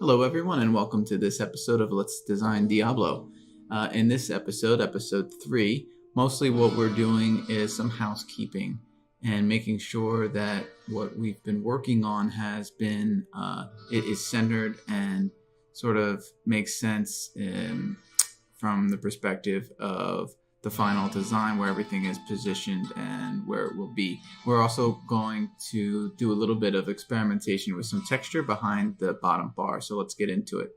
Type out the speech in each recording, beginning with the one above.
Hello, everyone, and welcome to this episode of Let's Design Diablo. In this episode, episode 3, mostly what we're doing is some housekeeping and making sure that what we've been working on has been, it is centered and sort of makes sense from the perspective of the final design, where everything is positioned and where it will be. We're also going to do a little bit of experimentation with some texture behind the bottom bar. So let's get into it.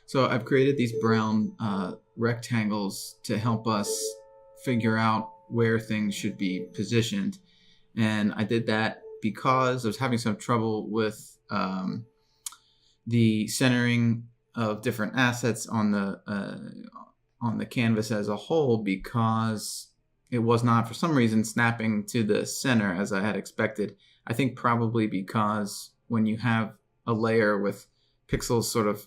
So I've created these brown rectangles to help us figure out where things should be positioned. And I did that because I was having some trouble with the centering of different assets on the canvas as a whole, because it was not, for some reason, snapping to the center as I had expected. I think probably because when you have a layer with pixels sort of,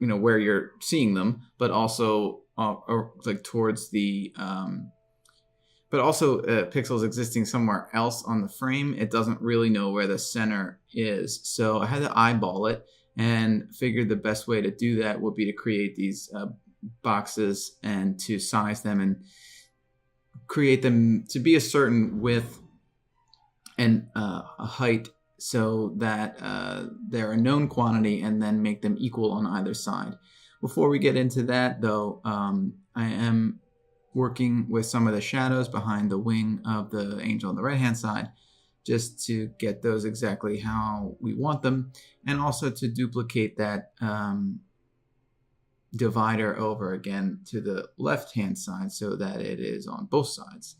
where you're seeing them, but also like towards the, but also pixels existing somewhere else on the frame, it doesn't really know where the center is. So I had to eyeball it and figured the best way to do that would be to create these boxes and to size them and create them to be a certain width and a height, so that they're a known quantity, and then make them equal on either side. Before we get into that, though, I am working with some of the shadows behind the wing of the angel on the right hand side, just to get those exactly how we want them, and also to duplicate that divider over again to the left hand side so that it is on both sides.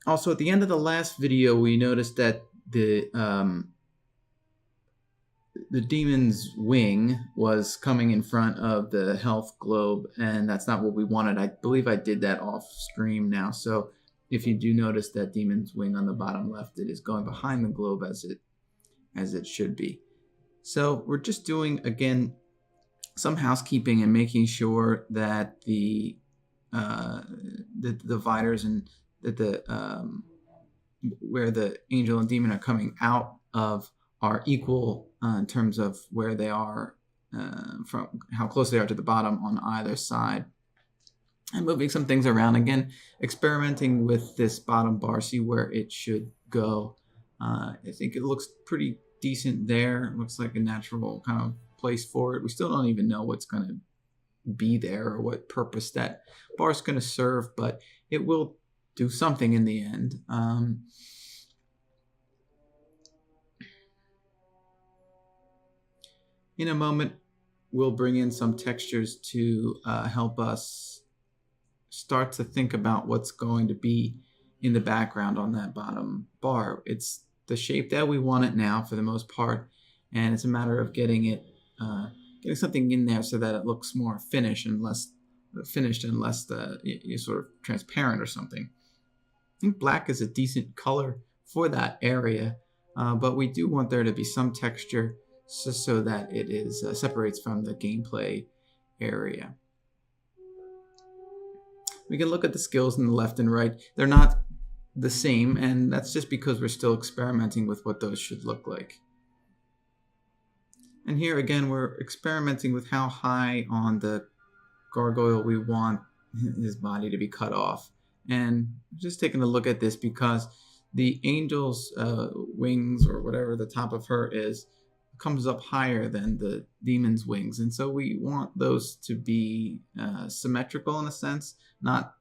Also, at the end of the last video, we noticed that the demon's wing was coming in front of the health globe, and that's not what we wanted. I believe I did that off stream now. So if you do notice that demon's wing on the bottom left, it is going behind the globe as it should be. So we're just doing, again, some housekeeping and making sure that the dividers and that the where the angel and demon are coming out of are equal in terms of where they are, from how close they are to the bottom on either side. And moving some things around, again, experimenting with this bottom bar, see where it should go. I think it looks pretty decent there. It looks like a natural kind of place for it. We still don't even know what's going to be there or what purpose that bar is going to serve, but it will do something in the end. In a moment, we'll bring in some textures to help us start to think about what's going to be in the background on that bottom bar. It's the shape that we want it now for the most part, and it's a matter of getting something in there so that it looks more finished and less sort of transparent or something. I think black is a decent color for that area, but we do want there to be some texture so that it is separates from the gameplay area. We can look at the skills in the left and right. They're not the same, and that's just because we're still experimenting with what those should look like. And here again, we're experimenting with how high on the gargoyle we want his body to be cut off. And just taking a look at this because the angel's wings, or whatever the top of her is, comes up higher than the demon's wings. And so we want those to be symmetrical in a sense, not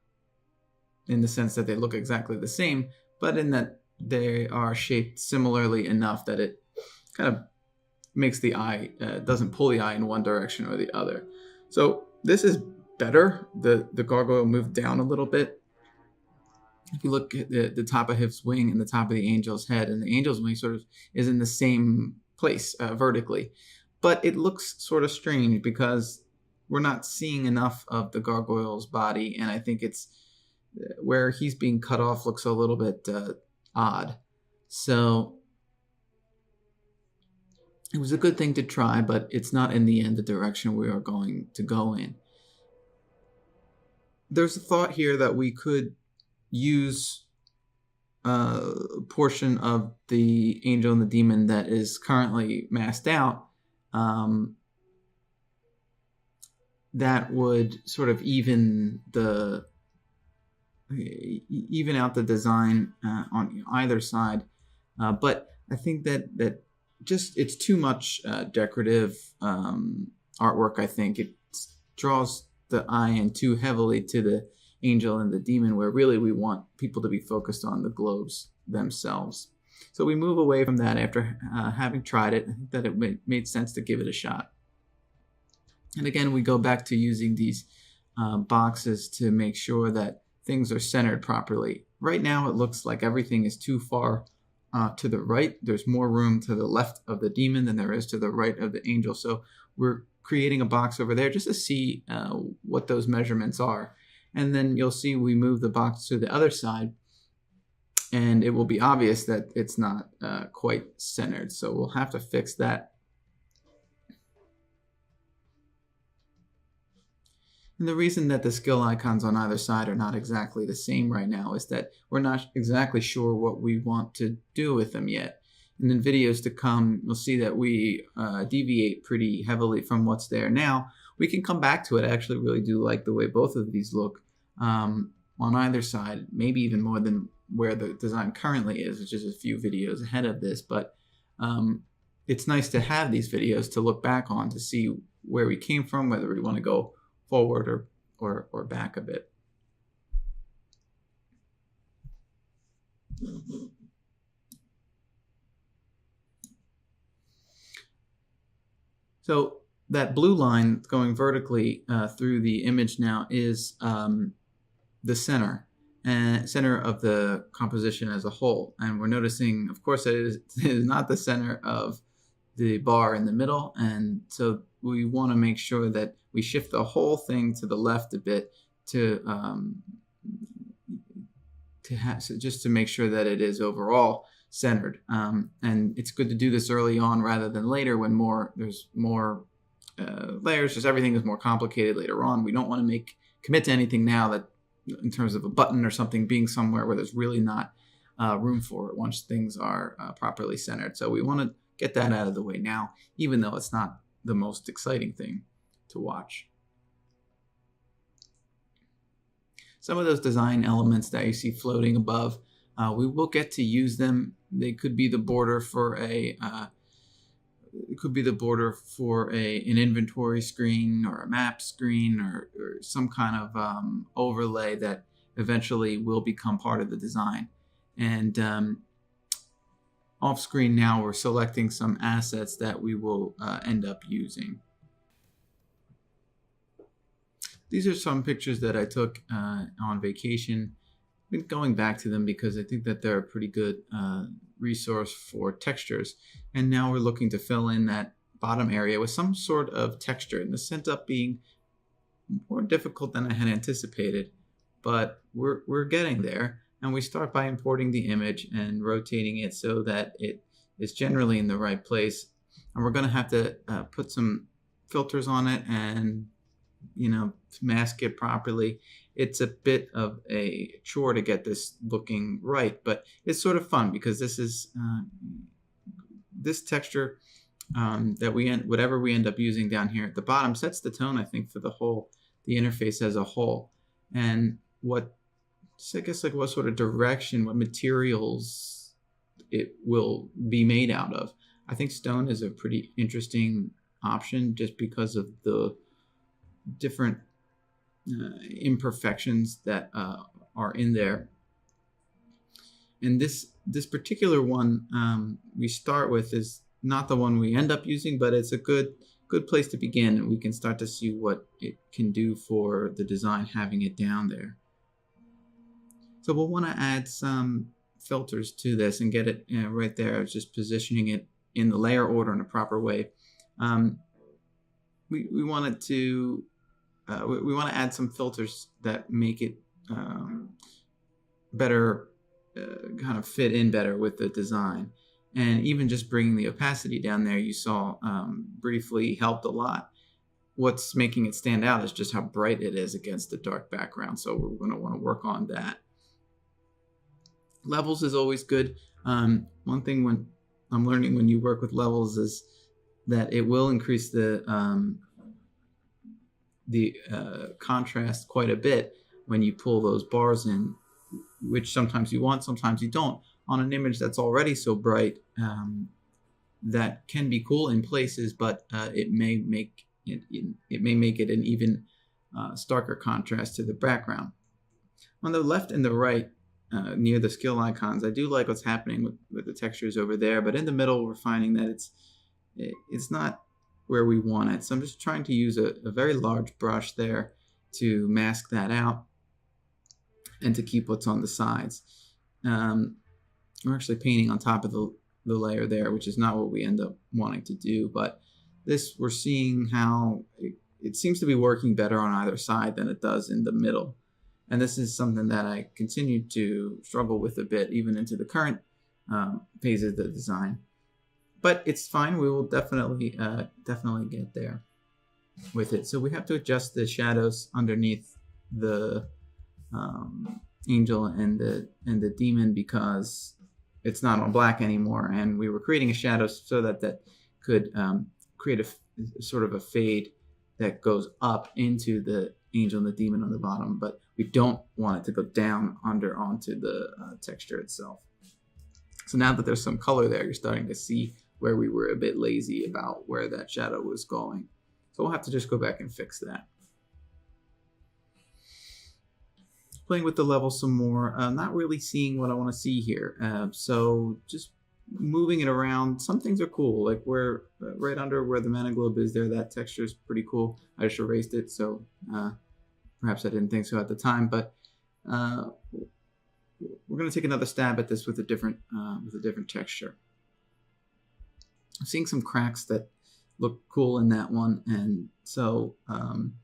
in the sense that they look exactly the same, but in that they are shaped similarly enough that it kind of makes the eye, doesn't pull the eye in one direction or the other. So this is better. The gargoyle moved down a little bit. If you look at the top of his wing and the top of the angel's head, and the angel's wing sort of is in the same place vertically, but it looks sort of strange because we're not seeing enough of the gargoyle's body, and I think it's where he's being cut off looks a little bit odd. So it was a good thing to try, but it's not in the end the direction we are going to go in. There's a thought here that we could use portion of the angel and the demon that is currently masked out, that would sort of even out the design on either side. But I think that just it's too much decorative artwork. I think it draws the eye in too heavily to the angel and the demon, where really we want people to be focused on the globes themselves. So we move away from that after having tried it. I think that it made sense to give it a shot. And again, we go back to using these boxes to make sure that things are centered properly. Right now, it looks like everything is too far to the right. There's more room to the left of the demon than there is to the right of the angel. So we're creating a box over there just to see what those measurements are. And then you'll see we move the box to the other side, and it will be obvious that it's not quite centered. So we'll have to fix that. And the reason that the skill icons on either side are not exactly the same right now is that we're not exactly sure what we want to do with them yet. And in videos to come, you'll see that we deviate pretty heavily from what's there now. We can come back to it. I actually really do like the way both of these look on either side, maybe even more than where the design currently is, which is a few videos ahead of this. But it's nice to have these videos to look back on to see where we came from, whether we want to go forward or back a bit. So that blue line going vertically through the image now is the center of the composition as a whole. And we're noticing, of course, it is not the center of the bar in the middle. And so we want to make sure that we shift the whole thing to the left a bit just to make sure that it is overall centered. And it's good to do this early on rather than later when there's more layers. Just everything is more complicated later on. We don't want to commit to anything now that in terms of a button or something being somewhere where there's really not room for it once things are properly centered. So we want to get that out of the way now, even though it's not the most exciting thing to watch. Some of those design elements that you see floating above, we will get to use them. They could be the border for an inventory screen or a map screen or some kind of overlay that eventually will become part of the design. And off screen now, we're selecting some assets that we will end up using. These are some pictures that I took on vacation. I've been going back to them because I think that they're a pretty good resource for textures. And now we're looking to fill in that bottom area with some sort of texture. And this ends up being more difficult than I had anticipated, but we're getting there. And we start by importing the image and rotating it so that it is generally in the right place. And we're going to have to put some filters on it and mask it properly. It's a bit of a chore to get this looking right, but it's sort of fun because this is this texture that whatever we end up using down here at the bottom sets the tone, I think, for the interface as a whole. And what sort of direction, what materials it will be made out of. I think stone is a pretty interesting option just because of the different imperfections that are in there. And this particular one we start with is not the one we end up using, but it's a good place to begin, and we can start to see what it can do for the design having it down there. So we'll want to add some filters to this and get it right there. I was just positioning it in the layer order in a proper way. We wanted to we want to add some filters that make it better, kind of fit in better with the design. And even just bringing the opacity down there, you saw briefly, helped a lot. What's making it stand out is just how bright it is against the dark background. So we're going to want to work on that. Levels is always good. One thing when I'm learning when you work with levels is that it will increase the contrast quite a bit when you pull those bars in, which sometimes you want, sometimes you don't. On an image that's already so bright, that can be cool in places, but it may make it an even starker contrast to the background. On the left and the right, near the skill icons, I do like what's happening with the textures over there, but in the middle, we're finding that it's not where we want it. So I'm just trying to use a very large brush there to mask that out and to keep what's on the sides. We're actually painting on top of the layer there, which is not what we end up wanting to do, but this, we're seeing how it seems to be working better on either side than it does in the middle. And this is something that I continue to struggle with a bit, even into the current phase of the design. But it's fine. We will definitely get there with it. So we have to adjust the shadows underneath the angel and the demon, because it's not on black anymore, and we were creating a shadow so that could create a sort of a fade that goes up into the angel and the demon on the bottom, but we don't want it to go down onto the texture itself. So now that there's some color there, you're starting to see where we were a bit lazy about where that shadow was going. So we'll have to just go back and fix that. Playing with the level some more, not really seeing what I want to see here. So just moving it around. Some things are cool, like where right under where the mana globe is there, that texture is pretty cool. I just erased it, so perhaps I didn't think so at the time, but we're going to take another stab at this with a different texture. I'm seeing some cracks that look cool in that one, and so I'm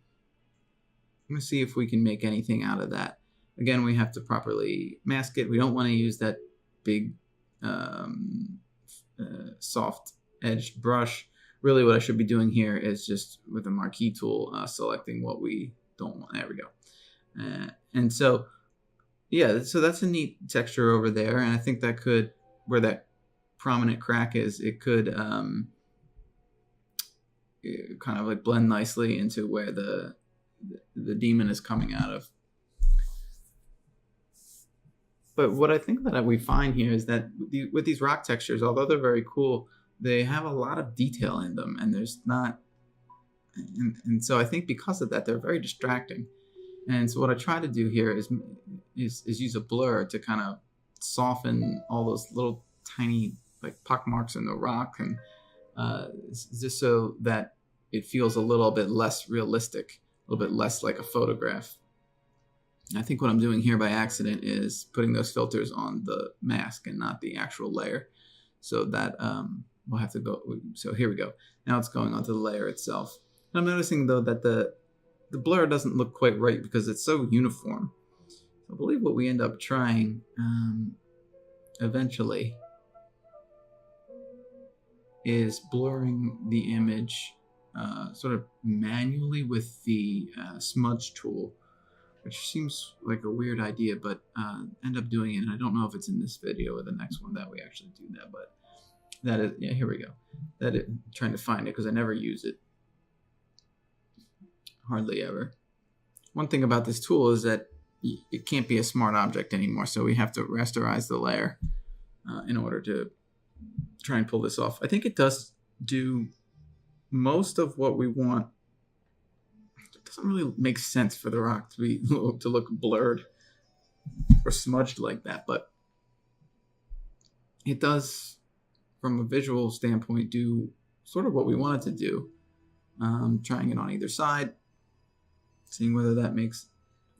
going to see if we can make anything out of that. Again, we have to properly mask it. We don't want to use that big soft edged brush. Really what I should be doing here is just with the marquee tool selecting what we don't want. There we go. And so yeah, so that's a neat texture over there, and I think that could, where that prominent crack is, it could kind of like blend nicely into where the demon is coming out of. But what I think that we find here is that with these rock textures, although they're very cool, they have a lot of detail in them, and there's not, and so I think because of that, they're very distracting. And so what I try to do here is use a blur to kind of soften all those little tiny like pock marks in the rock, and just so that it feels a little bit less realistic, a little bit less like a photograph. I think what I'm doing here by accident is putting those filters on the mask and not the actual layer. So that we'll have to go. So here we go. Now it's going onto the layer itself. And I'm noticing though that the blur doesn't look quite right because it's so uniform. So I believe what we end up trying eventually is blurring the image sort of manually with the smudge tool, which seems like a weird idea, but end up doing it. And I don't know if it's in this video or the next one that we actually do that, but that is, yeah, here we go. That is, I'm trying to find it because I never use it. Hardly ever. One thing about this tool is that it can't be a smart object anymore, so we have to rasterize the layer in order to try and pull this off. I think it does do most of what we want. Doesn't really make sense for the rock to look blurred or smudged like that, but it does, from a visual standpoint, do sort of what we want it to do. Trying it on either side, seeing whether that makes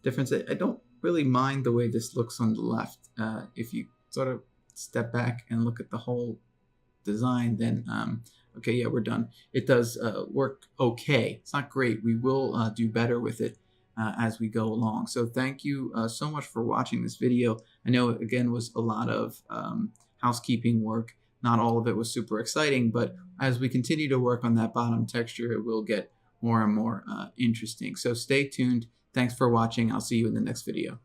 a difference. I don't really mind the way this looks on the left. If you sort of step back and look at the whole design, then okay, yeah, we're done. It does work okay. It's not great. We will do better with it as we go along. So thank you so much for watching this video. I know, again, was a lot of housekeeping work. Not all of it was super exciting, but as we continue to work on that bottom texture, it will get more and more interesting. So stay tuned. Thanks for watching. I'll see you in the next video.